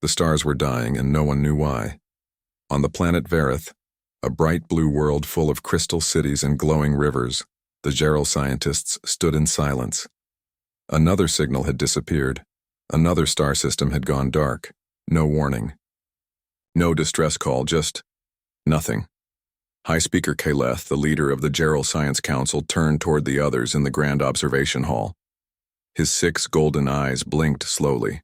The stars were dying, and no one knew why. On the planet Verith, a bright blue world full of crystal cities and glowing rivers, the Gerald scientists stood in silence. Another signal had disappeared. Another star system had gone dark. No warning. No distress call, just nothing. High Speaker Caleth, the leader of the Gerald Science Council, turned toward the others in the grand observation hall. His 6 golden eyes blinked slowly.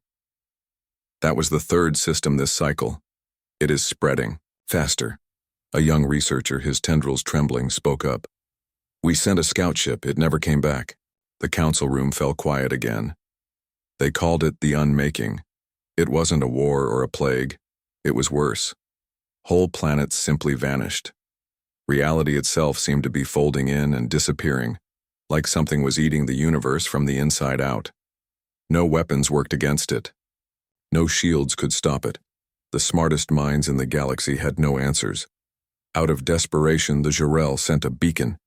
That was the 3rd system this cycle. It is spreading, faster. A young researcher, his tendrils trembling, spoke up. We sent a scout ship, it never came back. The council room fell quiet again. They called it the Unmaking. It wasn't a war or a plague. It was worse. Whole planets simply vanished. Reality itself seemed to be folding in and disappearing, like something was eating the universe from the inside out. No weapons worked against it. No shields could stop it. The smartest minds in the galaxy had no answers. Out of desperation, the Jurel sent a beacon.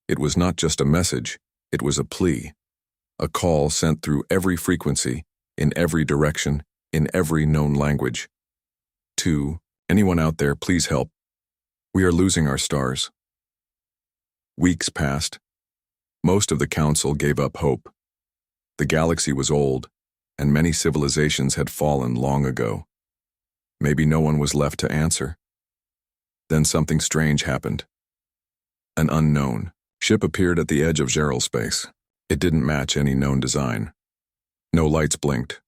It was not just a message, it was a plea. A call sent through every frequency, in every direction, in every known language. To anyone out there, please help. We are losing our stars. Weeks passed. Most of the council gave up hope. The galaxy was old, and many civilizations had fallen long ago. Maybe no one was left to answer. Then something strange happened. An unknown ship appeared at the edge of Gerald space. It didn't match any known design. No lights blinked.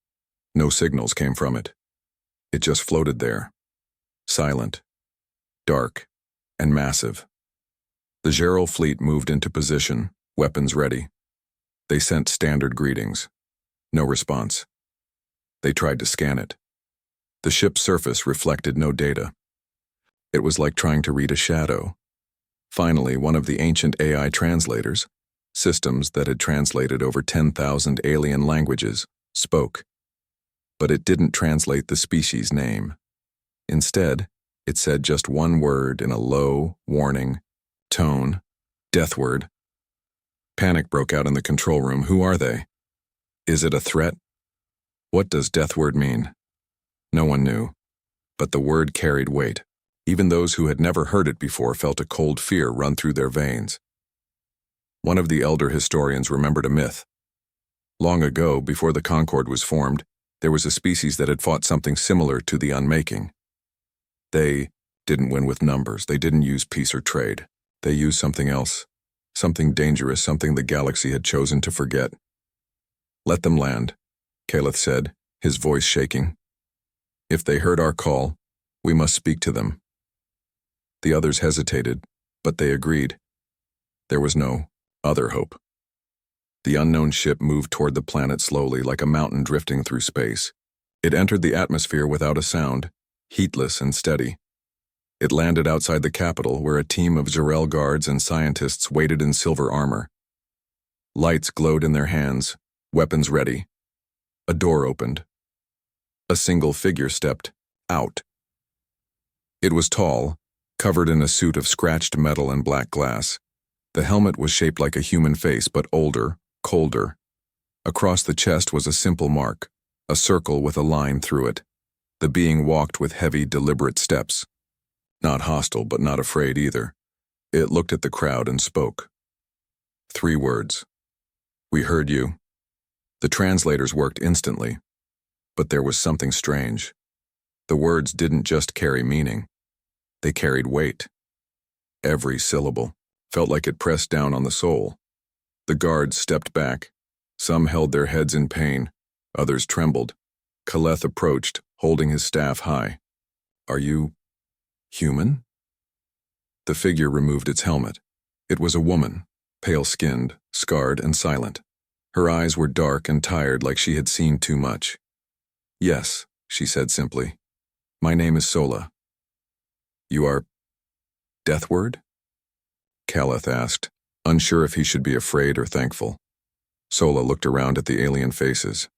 No signals came from it. It just floated there. Silent, dark, and massive. The Gerald fleet moved into position, weapons ready. They sent standard greetings. No response. They tried to scan it. The ship's surface reflected no data. It was like trying to read a shadow. Finally, one of the ancient AI translators, systems that had translated over 10,000 alien languages, spoke. But it didn't translate the species name. Instead, it said just one word in a low, warning tone: Deathword. Panic broke out in the control room. Who are they? Is it a threat? What does Deathword mean? No one knew, but the word carried weight. Even those who had never heard it before felt a cold fear run through their veins. One of the elder historians remembered a myth. Long ago, before the Concord was formed, there was a species that had fought something similar to the Unmaking. They didn't win with numbers. They didn't use peace or trade. They used something else, something dangerous, something the galaxy had chosen to forget. Let them land, Caleth said, his voice shaking. If they heard our call, we must speak to them. The others hesitated, but they agreed. There was no other hope. The unknown ship moved toward the planet slowly, like a mountain drifting through space. It entered the atmosphere without a sound, heatless and steady. It landed outside the capital, where a team of Gerald guards and scientists waited in silver armor. Lights glowed in their hands, weapons ready. A door opened. A single figure stepped out. It was tall, covered in a suit of scratched metal and black glass. The helmet was shaped like a human face, but older, colder. Across the chest was a simple mark, a circle with a line through it. The being walked with heavy, deliberate steps. Not hostile, but not afraid either. It looked at the crowd and spoke. 3 words. We heard you. The translators worked instantly. But there was something strange. The words didn't just carry meaning. They carried weight. Every syllable felt like it pressed down on the soul. The guards stepped back. Some held their heads in pain. Others trembled. Caleth approached, holding his staff high. Are you human? The figure removed its helmet. It was a woman, pale-skinned, scarred, and silent. Her eyes were dark and tired, like she had seen too much. Yes, she said simply. My name is Sola. You are Deathword? Caleth asked, unsure if he should be afraid or thankful. Sola looked around at the alien faces.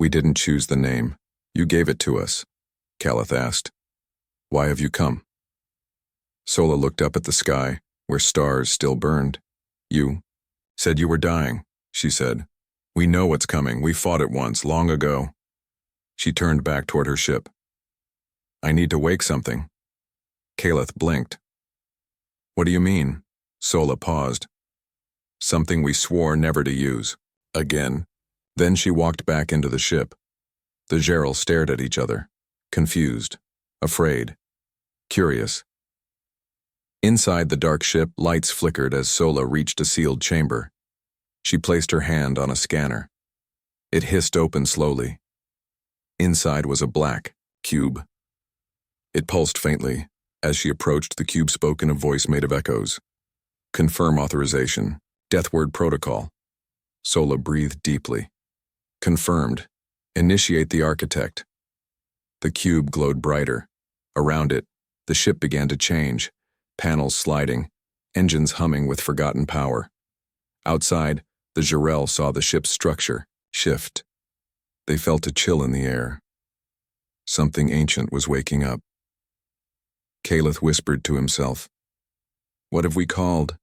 We didn't choose the name. You gave it to us, Caleth asked. Why have you come? Sola looked up at the sky, where stars still burned. You said you were dying, she said. We know what's coming. We fought it once, long ago. She turned back toward her ship. I need to wake something. Kaleth blinked. What do you mean? Sola paused. Something we swore never to use. Again. Then she walked back into the ship. The Gerald stared at each other, confused, afraid, curious. Inside the dark ship, lights flickered as Sola reached a sealed chamber. She placed her hand on a scanner. It hissed open slowly. Inside was a black cube. It pulsed faintly. As she approached, the cube spoke in a voice made of echoes. Confirm authorization. Deathword protocol. Sola breathed deeply. Confirmed. Initiate the architect. The cube glowed brighter. Around it, the ship began to change, panels sliding, engines humming with forgotten power. Outside, the Jarell saw the ship's structure shift. They felt a chill in the air. Something ancient was waking up. Kaleth whispered to himself, "What have we called?"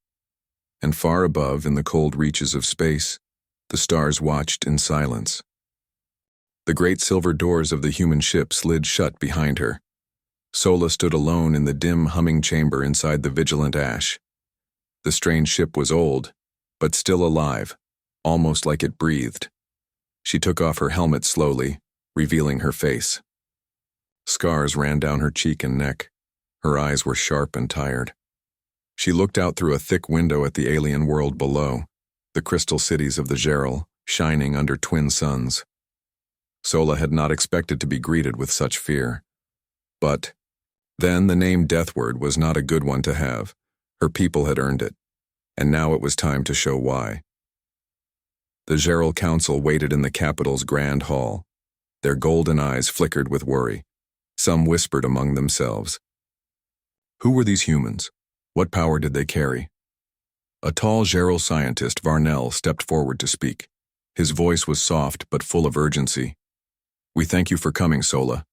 And far above, in the cold reaches of space, the stars watched in silence. The great silver doors of the human ship slid shut behind her. Sola stood alone in the dim, humming chamber inside the vigilant ash. The strange ship was old, but still alive, almost like it breathed. She took off her helmet slowly, revealing her face. Scars ran down her cheek and neck. Her eyes were sharp and tired. She looked out through a thick window at the alien world below, the crystal cities of the Gerald, shining under twin suns. Sola had not expected to be greeted with such fear. But then the name Deathword was not a good one to have. Her people had earned it, and now it was time to show why. The Gerald Council waited in the capital's grand hall. Their golden eyes flickered with worry. Some whispered among themselves. Who were these humans? What power did they carry? A tall Gerald scientist, Varnell, stepped forward to speak. His voice was soft but full of urgency. We thank you for coming, Sola.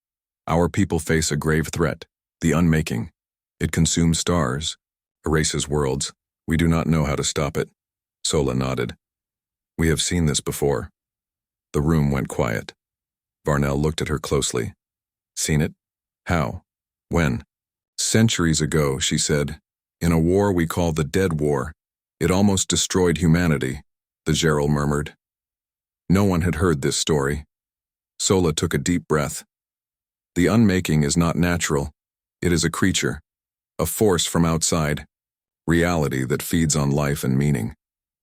Our people face a grave threat, the Unmaking. It consumes stars, erases worlds. We do not know how to stop it. Sola nodded. We have seen this before. The room went quiet. Varnell looked at her closely. Seen it? How? When? Centuries ago, she said. In a war we call the Dead War. It almost destroyed humanity, the Gerald murmured. No one had heard this story. Sola took a deep breath. The Unmaking is not natural. It is a creature, a force from outside, reality that feeds on life and meaning.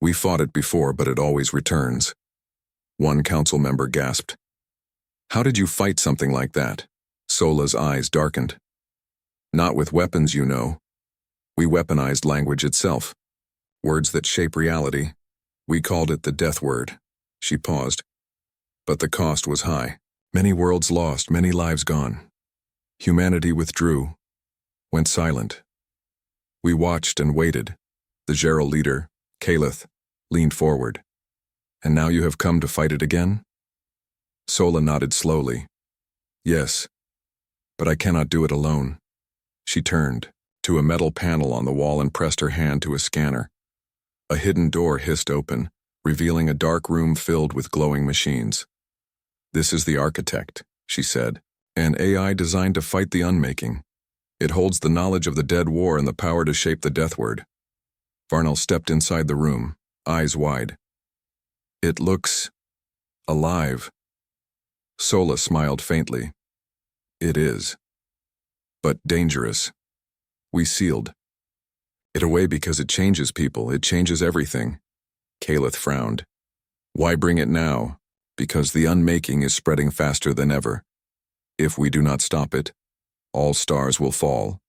We fought it before, but it always returns. One council member gasped. How did you fight something like that? Sola's eyes darkened. Not with weapons, you know. We weaponized language itself. Words that shape reality. We called it the death word. She paused. But the cost was high. Many worlds lost, many lives gone. Humanity withdrew, went silent. We watched and waited. The Gerald leader, Kaleth, leaned forward. And now you have come to fight it again? Sola nodded slowly. Yes, but I cannot do it alone. She turned to a metal panel on the wall and pressed her hand to a scanner. A hidden door hissed open, revealing a dark room filled with glowing machines. This is the architect, she said, an AI designed to fight the Unmaking. It holds the knowledge of the Dead War and the power to shape the Deathword. Varnell stepped inside the room, eyes wide. It looks alive. Sola smiled faintly. It is. But dangerous. We sealed it away because it changes people, it changes everything. Kaleth frowned. Why bring it now? Because the Unmaking is spreading faster than ever. If we do not stop it, all stars will fall.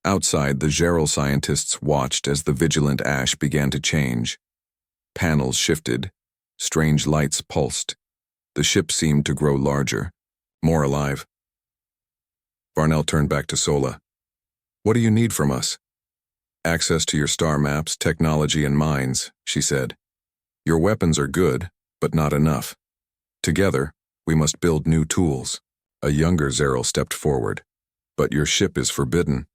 Outside, the Gerald scientists watched as the vigilant ash began to change. Panels shifted, strange lights pulsed. The ship seemed to grow larger, more alive. Varnell turned back to Sola. What do you need from us? Access to your star maps, technology, and minds, she said. Your weapons are good, but not enough. Together, we must build new tools. A younger Zeril stepped forward. But your ship is forbidden.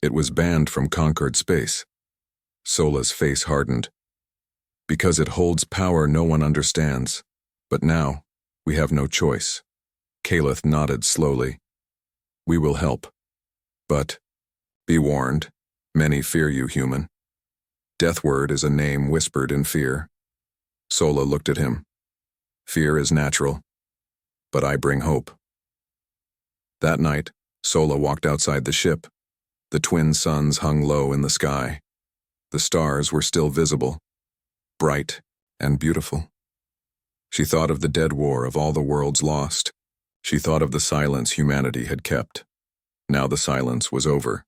It was banned from conquered space. Sola's face hardened. Because it holds power no one understands. But now, We have no choice. Calith nodded slowly. We will help. But, be warned, many fear you, human. Deathword is a name whispered in fear. Sola looked at him. Fear is natural, but I bring hope. That night, Sola walked outside the ship. The twin suns hung low in the sky. The stars were still visible, bright and beautiful. She thought of the dead war, of all the worlds lost. She thought of the silence humanity had kept. Now the silence was over.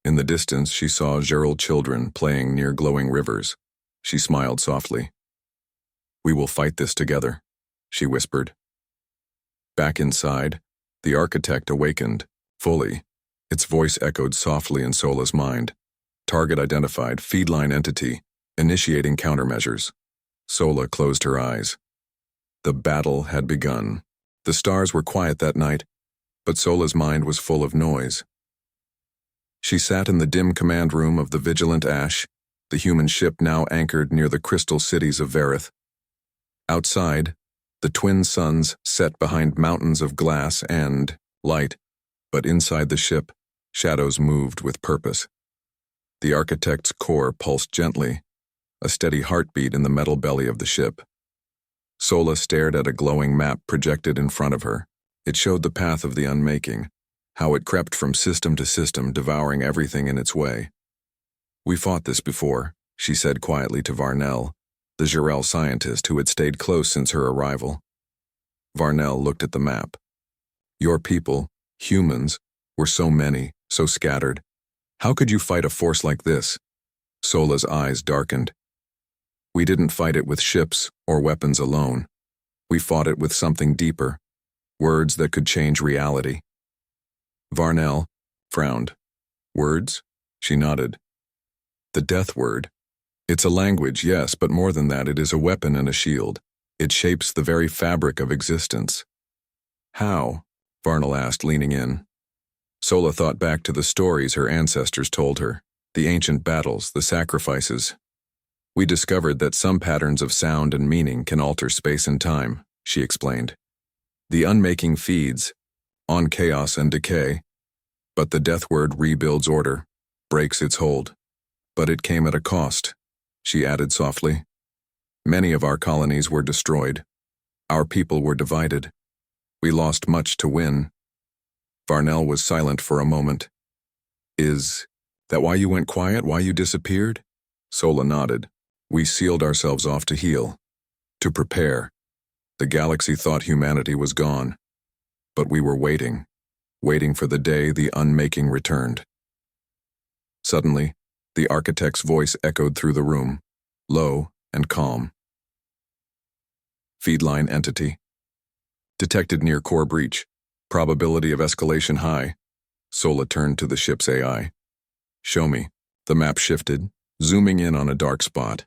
In the distance, she saw Gerald children playing near glowing rivers. She smiled softly. We will fight this together, she whispered. Back inside, the architect awakened, fully. Its voice echoed softly in Sola's mind. Target identified, feedline entity, initiating countermeasures. Sola closed her eyes. The battle had begun. The stars were quiet that night, but Sola's mind was full of noise. She sat in the dim command room of the Vigilant Ash, the human ship now anchored near the crystal cities of Verith. Outside, the twin suns set behind mountains of glass and light, but inside the ship, shadows moved with purpose. The architect's core pulsed gently, a steady heartbeat in the metal belly of the ship. Sola stared at a glowing map projected in front of her. It showed the path of the unmaking, how it crept from system to system, devouring everything in its way. We fought this before, she said quietly to Varnell, the Jarell scientist who had stayed close since her arrival. Varnell looked at the map. Your people, humans, were so many, so scattered. How could you fight a force like this? Sola's eyes darkened. We didn't fight it with ships or weapons alone. We fought it with something deeper, words that could change reality. Varnell frowned. Words? She nodded. The death word. It's a language, yes, but more than that, it is a weapon and a shield. It shapes the very fabric of existence. How? Varnell asked, leaning in. Sola thought back to the stories her ancestors told her, the ancient battles, the sacrifices. We discovered that some patterns of sound and meaning can alter space and time, she explained. The unmaking feeds on chaos and decay, but the death word rebuilds order, breaks its hold. But it came at a cost, she added softly. Many of our colonies were destroyed. Our people were divided. We lost much to win. Varnell was silent for a moment. Is that why you went quiet, why you disappeared? Sola nodded. We sealed ourselves off to heal, to prepare. The galaxy thought humanity was gone. But we were waiting for the day the unmaking returned. Suddenly, the architect's voice echoed through the room, low and calm. Feedline entity. Detected near core breach. Probability of escalation high. Sola turned to the ship's AI. Show me. The map shifted, zooming in on a dark spot.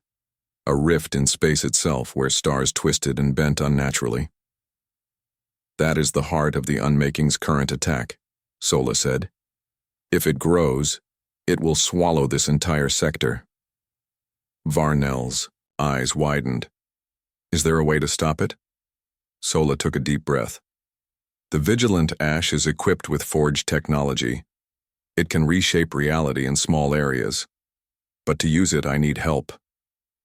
A rift in space itself where stars twisted and bent unnaturally. That is the heart of the unmaking's current attack, Sola said. If it grows, it will swallow this entire sector. Varnell's eyes widened. Is there a way to stop it? Sola took a deep breath. The Vigilant Ash is equipped with forged technology. It can reshape reality in small areas. But to use it, I need help.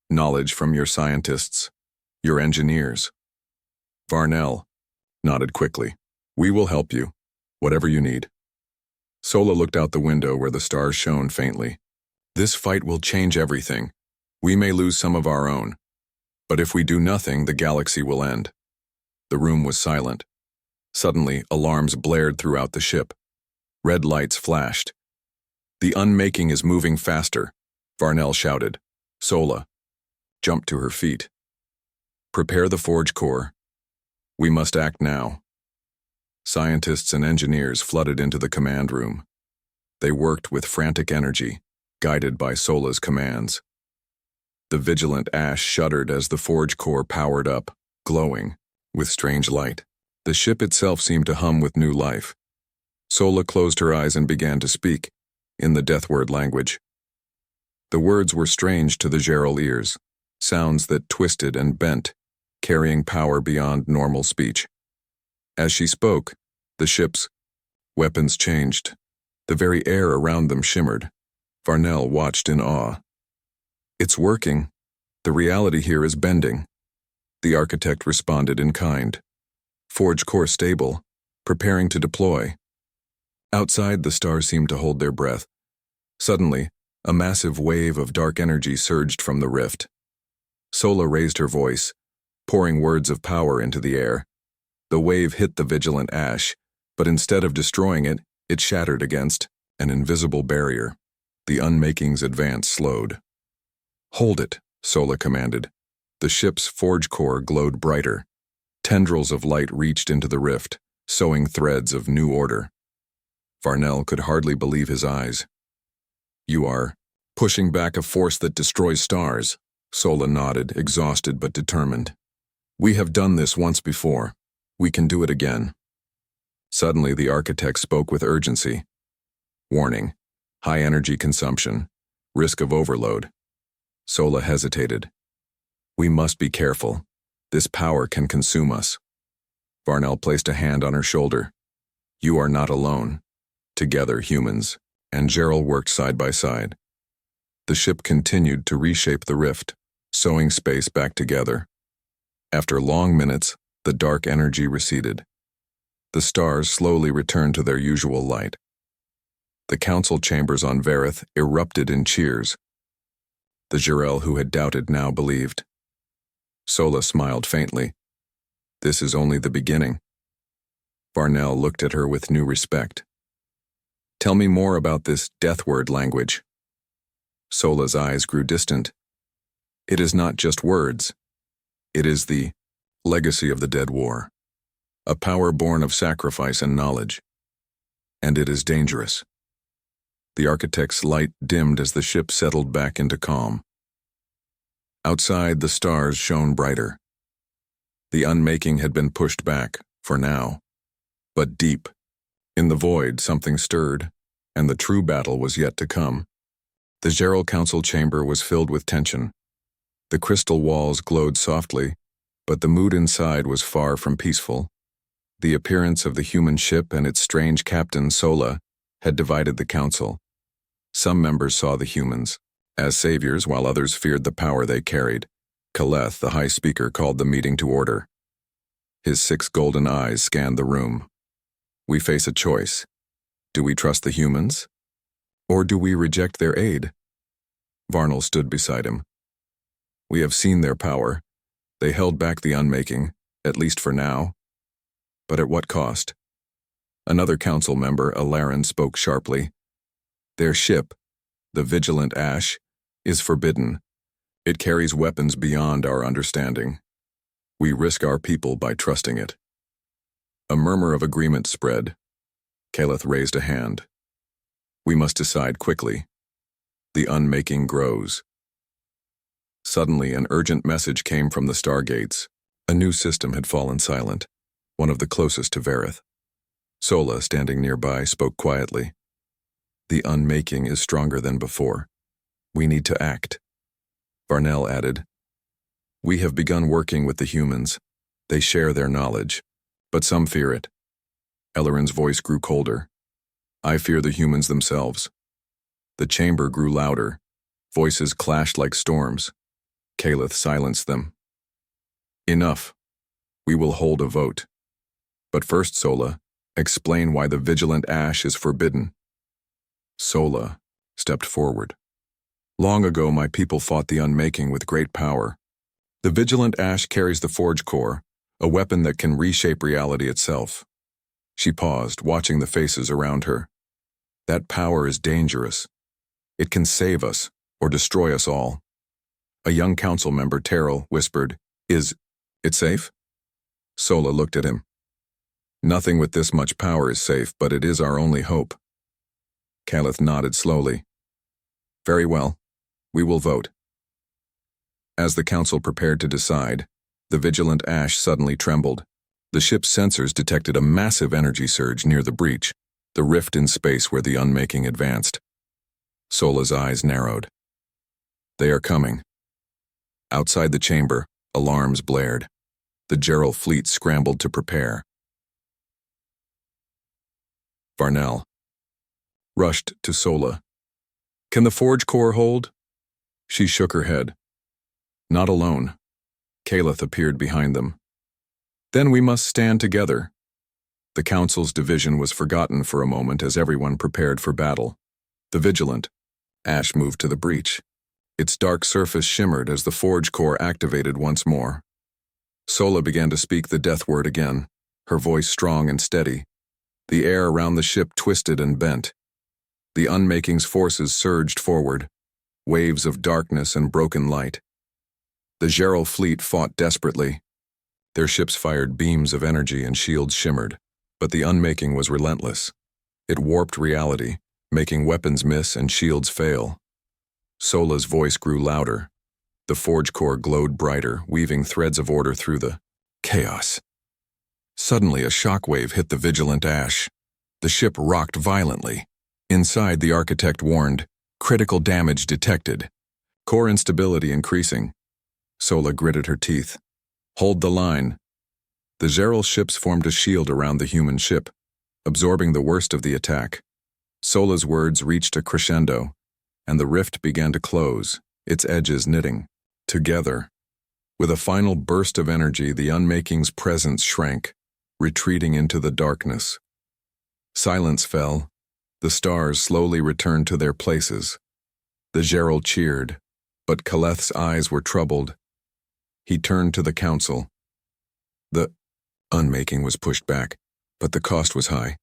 Knowledge from your scientists, your engineers. Varnell nodded quickly. We will help you, whatever you need. Sola looked out the window where the stars shone faintly. This fight will change everything. We may lose some of our own. But if we do nothing, the galaxy will end. The room was silent. Suddenly, alarms blared throughout the ship. Red lights flashed. The unmaking is moving faster, Varnell shouted. Sola jumped to her feet. Prepare the forge core. We must act now. Scientists and engineers flooded into the command room. They worked with frantic energy, guided by Sola's commands. The Vigilant Ash shuddered as the forge core powered up, glowing, with strange light. The ship itself seemed to hum with new life. Sola closed her eyes and began to speak, in the Deathword language. The words were strange to the Gerald ears, sounds that twisted and bent, carrying power beyond normal speech. As she spoke, the ship's weapons changed. The very air around them shimmered. Varnell watched in awe. "It's working. The reality here is bending." The architect responded in kind. "Forge core stable, preparing to deploy." Outside, the stars seemed to hold their breath. Suddenly, a massive wave of dark energy surged from the rift. Sola raised her voice, pouring words of power into the air. The wave hit the vigilant ash, but instead of destroying it, it shattered against an invisible barrier. The unmaking's advance slowed. "Hold it," Sola commanded. The ship's forge core glowed brighter. Tendrils of light reached into the rift, sewing threads of new order. Varnell could hardly believe his eyes. "You are pushing back a force that destroys stars," Sola nodded, exhausted but determined. "We have done this once before. We can do it again." Suddenly, the architect spoke with urgency. "Warning: high energy consumption, risk of overload." Sola hesitated. "We must be careful. This power can consume us." Varnell placed a hand on her shoulder. "You are not alone. Together, humans and Gerald worked side by side." The ship continued to reshape the rift, sewing space back together. After long minutes, the dark energy receded. The stars slowly returned to their usual light. The council chambers on Verith erupted in cheers. The Jarell who had doubted now believed. Sola smiled faintly. "This is only the beginning." Varnell looked at her with new respect. "Tell me more about this Deathword language." Sola's eyes grew distant. "It is not just words. It is the legacy of the Dead War, a power born of sacrifice and knowledge. And it is dangerous." The architect's light dimmed as the ship settled back into calm. Outside, the stars shone brighter. The unmaking had been pushed back, for now. But deep, in the void, something stirred, and the true battle was yet to come. The Gerald Council chamber was filled with tension. The crystal walls glowed softly, but the mood inside was far from peaceful. The appearance of the human ship and its strange captain, Sola, had divided the council. Some members saw the humans as saviors, while others feared the power they carried. Kaleth, the High Speaker, called the meeting to order. His 6 golden eyes scanned the room. "We face a choice. Do we trust the humans? Or do we reject their aid?" Varnell stood beside him. "We have seen their power. They held back the unmaking, at least for now. But at what cost?" Another council member, Alarin, spoke sharply. "Their ship, the Vigilant Ash, is forbidden. It carries weapons beyond our understanding. We risk our people by trusting it." A murmur of agreement spread. Kaleth raised a hand. "We must decide quickly. The unmaking grows." Suddenly, an urgent message came from the stargates. A new system had fallen silent, one of the closest to Verith. Sola, standing nearby, spoke quietly. "The unmaking is stronger than before. We need to act." Varnell added, "We have begun working with the humans. They share their knowledge, but some fear it." Ellerin's voice grew colder. "I fear the humans themselves." The chamber grew louder. Voices clashed like storms. Kaleth silenced them. "Enough. We will hold a vote. But first, Sola, explain why the Vigilant Ash is forbidden." Sola stepped forward. "Long ago, my people fought the unmaking with great power. The Vigilant Ash carries the Forge Core, a weapon that can reshape reality itself." She paused, watching the faces around her. "That power is dangerous. It can save us, or destroy us all." A young council member, Terrell, whispered, Is it safe?" Sola looked at him. "Nothing with this much power is safe, but it is our only hope." Kaleth nodded slowly. "Very well. We will vote." As the council prepared to decide, the Vigilant Ash suddenly trembled. The ship's sensors detected a massive energy surge near the breach, the rift in space where the unmaking advanced. Sola's eyes narrowed. "They are coming." Outside the chamber, alarms blared. The Gerald fleet scrambled to prepare. Varnell rushed to Sola. "Can the forge core hold?" She shook her head. "Not alone." Caleth appeared behind them. "Then we must stand together." The council's division was forgotten for a moment as everyone prepared for battle. The vigilant Ash moved to the breach. Its dark surface shimmered as the forge core activated once more. Sola began to speak the death word again, her voice strong and steady. The air around the ship twisted and bent. The Unmaking's forces surged forward, waves of darkness and broken light. The Gerald fleet fought desperately. Their ships fired beams of energy and shields shimmered, but the Unmaking was relentless. It warped reality, making weapons miss and shields fail. Sola's voice grew louder. The forge core glowed brighter, weaving threads of order through the chaos. Suddenly, a shockwave hit the vigilant Ash. The ship rocked violently. Inside, the architect warned, "Critical damage detected. Core instability increasing." Sola gritted her teeth. "Hold the line." The Gerald ships formed a shield around the human ship, absorbing the worst of the attack. Sola's words reached a crescendo, and the rift began to close, its edges knitting together. With a final burst of energy, the Unmaking's presence shrank, retreating into the darkness. Silence fell. The stars slowly returned to their places. The Gerald cheered, but Caleth's eyes were troubled. He turned to the council. The Unmaking was pushed back, but the cost was high.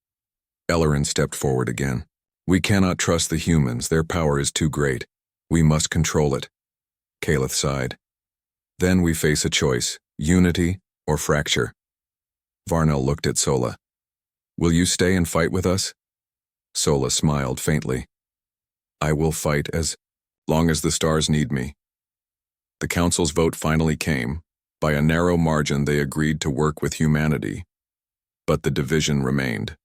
Ellerin stepped forward again. "We cannot trust the humans. Their power is too great. We must control it." Caleth sighed. "Then we face a choice, unity or fracture." Varnell looked at Sola. "Will you stay and fight with us?" Sola smiled faintly. "I will fight as long as the stars need me." The council's vote finally came. By a narrow margin, they agreed to work with humanity, but the division remained.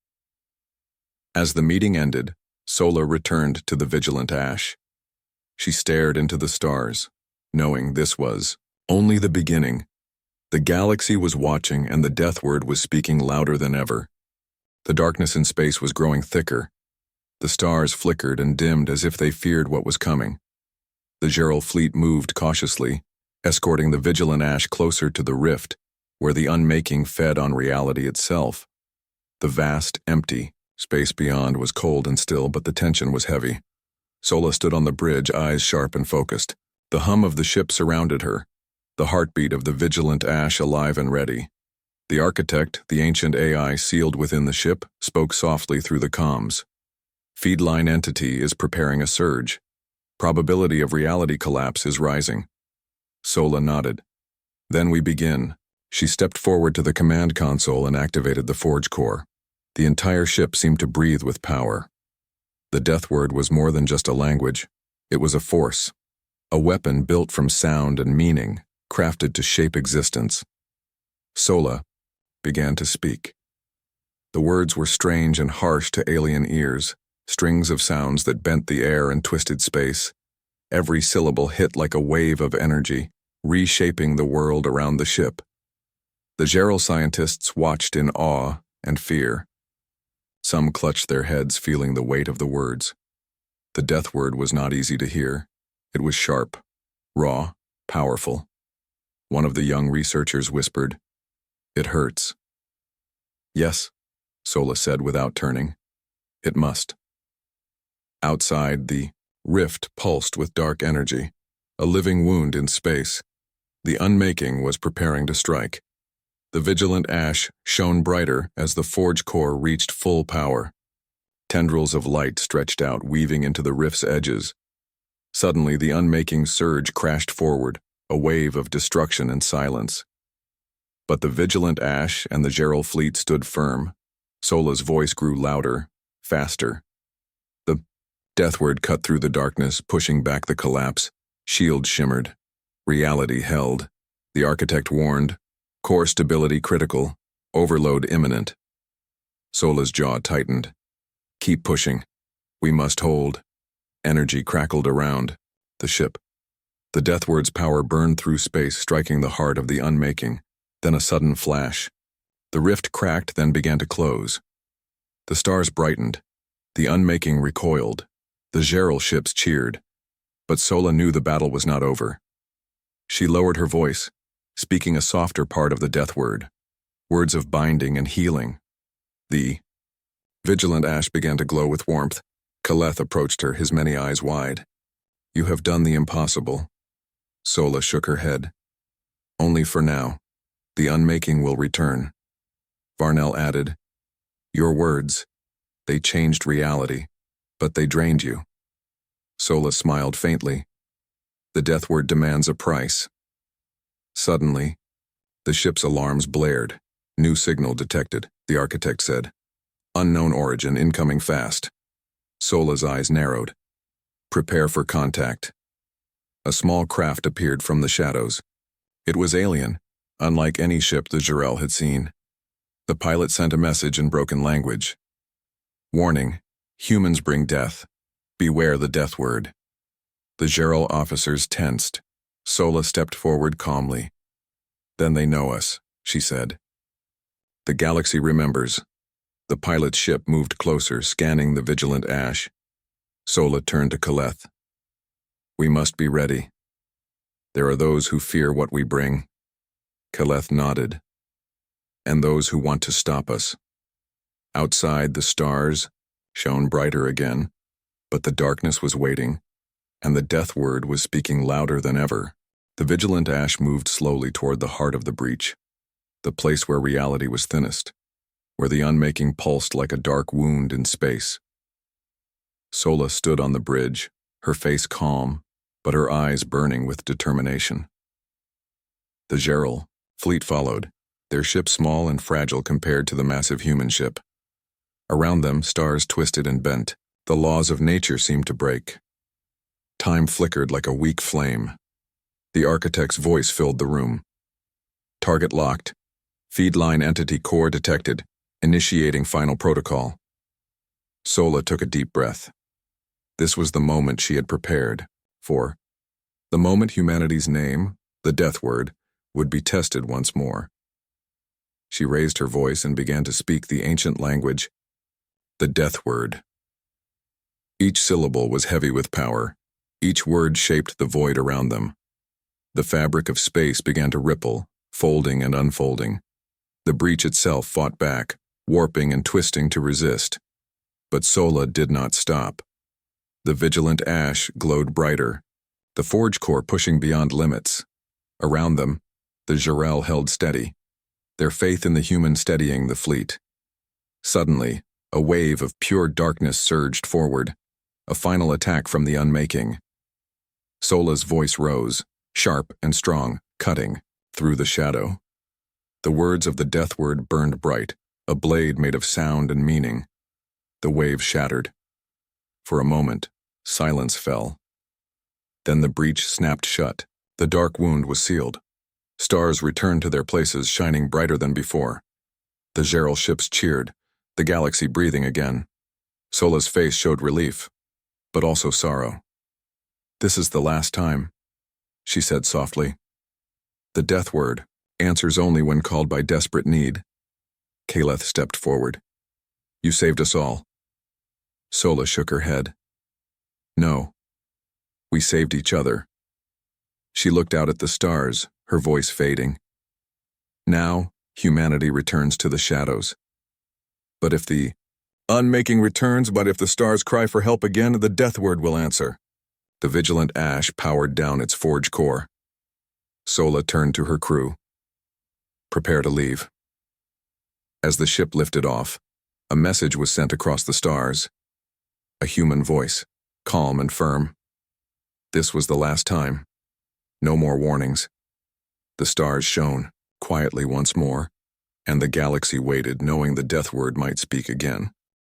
As the meeting ended, Sola returned to the vigilant Ash. She stared into the stars, knowing this was only the beginning. The galaxy was watching, and the death word was speaking louder than ever. The darkness in space was growing thicker. The stars flickered and dimmed as if they feared what was coming. The Gerald fleet moved cautiously, escorting the vigilant Ash closer to the rift, where the Unmaking fed on reality itself. The vast, empty space beyond was cold and still, but the tension was heavy. Sola stood on the bridge, eyes sharp and focused. The hum of the ship surrounded her, the heartbeat of the vigilant Ash alive and ready. The architect, the ancient AI sealed within the ship, spoke softly through the comms. "Feedline entity is preparing a surge. Probability of reality collapse is rising." Sola nodded. "Then we begin." She stepped forward to the command console and activated the forge core. The entire ship seemed to breathe with power. The death word was more than just a language. It was a force, a weapon built from sound and meaning, crafted to shape existence. Sola began to speak. The words were strange and harsh to alien ears, strings of sounds that bent the air and twisted space. Every syllable hit like a wave of energy, reshaping the world around the ship. The Gerald scientists watched in awe and fear. Some clutched their heads, feeling the weight of the words. The death word was not easy to hear. It was sharp, raw, powerful. One of the young researchers whispered, "It hurts." "Yes," Sola said without turning. "It must." Outside, the rift pulsed with dark energy, a living wound in space. The Unmaking was preparing to strike. The vigilant Ash shone brighter as the forge core reached full power. Tendrils of light stretched out, weaving into the rift's edges. Suddenly, the Unmaking surge crashed forward, a wave of destruction and silence. But the vigilant Ash and the Gerald fleet stood firm. Sola's voice grew louder, faster. The death word cut through the darkness, pushing back the collapse. Shields shimmered. Reality held. The architect warned, "Core stability critical, overload imminent." Sola's jaw tightened. "Keep pushing. We must hold." Energy crackled around the ship. The death word's power burned through space, striking the heart of the Unmaking. Then a sudden flash. The rift cracked, then began to close. The stars brightened. The unmaking recoiled. The Gerald ships cheered. But Sola knew the battle was not over. She lowered her voice, speaking a softer part of the death word. Words of binding and healing. The vigilant ash began to glow with warmth. Kaleth approached her, his many eyes wide. You have done the impossible. Sola shook her head. Only for now. The unmaking will return. Varnell added, your words, they changed reality, but they drained you. Sola smiled faintly. The death word demands a price. Suddenly, the ship's alarms blared. New signal detected, the architect said. Unknown origin, incoming fast. Sola's eyes narrowed. Prepare for contact. A small craft appeared from the shadows. It was alien, unlike any ship the Gerald had seen. The pilot sent a message in broken language. Warning, humans bring death. Beware the death word. The Gerald officers tensed. Sola stepped forward calmly. Then they know us, she said. The galaxy remembers. The pilot's ship moved closer, scanning the vigilant ash. Sola turned to Kaleth. We must be ready. There are those who fear what we bring. Kaleth nodded. And those who want to stop us. Outside, the stars shone brighter again, but the darkness was waiting, and the death word was speaking louder than ever. The vigilant ash moved slowly toward the heart of the breach, the place where reality was thinnest, where the unmaking pulsed like a dark wound in space. Sola stood on the bridge, her face calm, but her eyes burning with determination. The Gerald fleet followed, their ship small and fragile compared to the massive human ship. Around them, stars twisted and bent. The laws of nature seemed to break. Time flickered like a weak flame. The architect's voice filled the room. Target locked. Feed line entity core detected, initiating final protocol. Sola took a deep breath. This was the moment she had prepared for. The moment humanity's name, the death word, would be tested once more. She raised her voice and began to speak the ancient language, the death word. Each syllable was heavy with power. Each word shaped the void around them. The fabric of space began to ripple, folding and unfolding. The breach itself fought back, warping and twisting to resist. But Sola did not stop. The vigilant ash glowed brighter, the forge core pushing beyond limits. Around them, the Gerald held steady, their faith in the human steadying the fleet. Suddenly, a wave of pure darkness surged forward, a final attack from the unmaking. Sola's voice rose, sharp and strong, cutting through the shadow. The words of the death word burned bright, a blade made of sound and meaning. The wave shattered. For a moment, silence fell. Then the breach snapped shut. The dark wound was sealed. Stars returned to their places, shining brighter than before. The Gerald ships cheered, the galaxy breathing again. Sola's face showed relief, but also sorrow. This is the last time, she said softly. The death word answers only when called by desperate need. Kaleth stepped forward. You saved us all. Sola shook her head. No. We saved each other. She looked out at the stars, her voice fading. Now, humanity returns to the shadows. But if the unmaking returns, but if the stars cry for help again, the death word will answer. The vigilant ash powered down its forge core. Sola turned to her crew. Prepare to leave. As the ship lifted off, a message was sent across the stars. A human voice, calm and firm. This was the last time. No more warnings. The stars shone, quietly once more, and the galaxy waited, knowing the death word might speak again.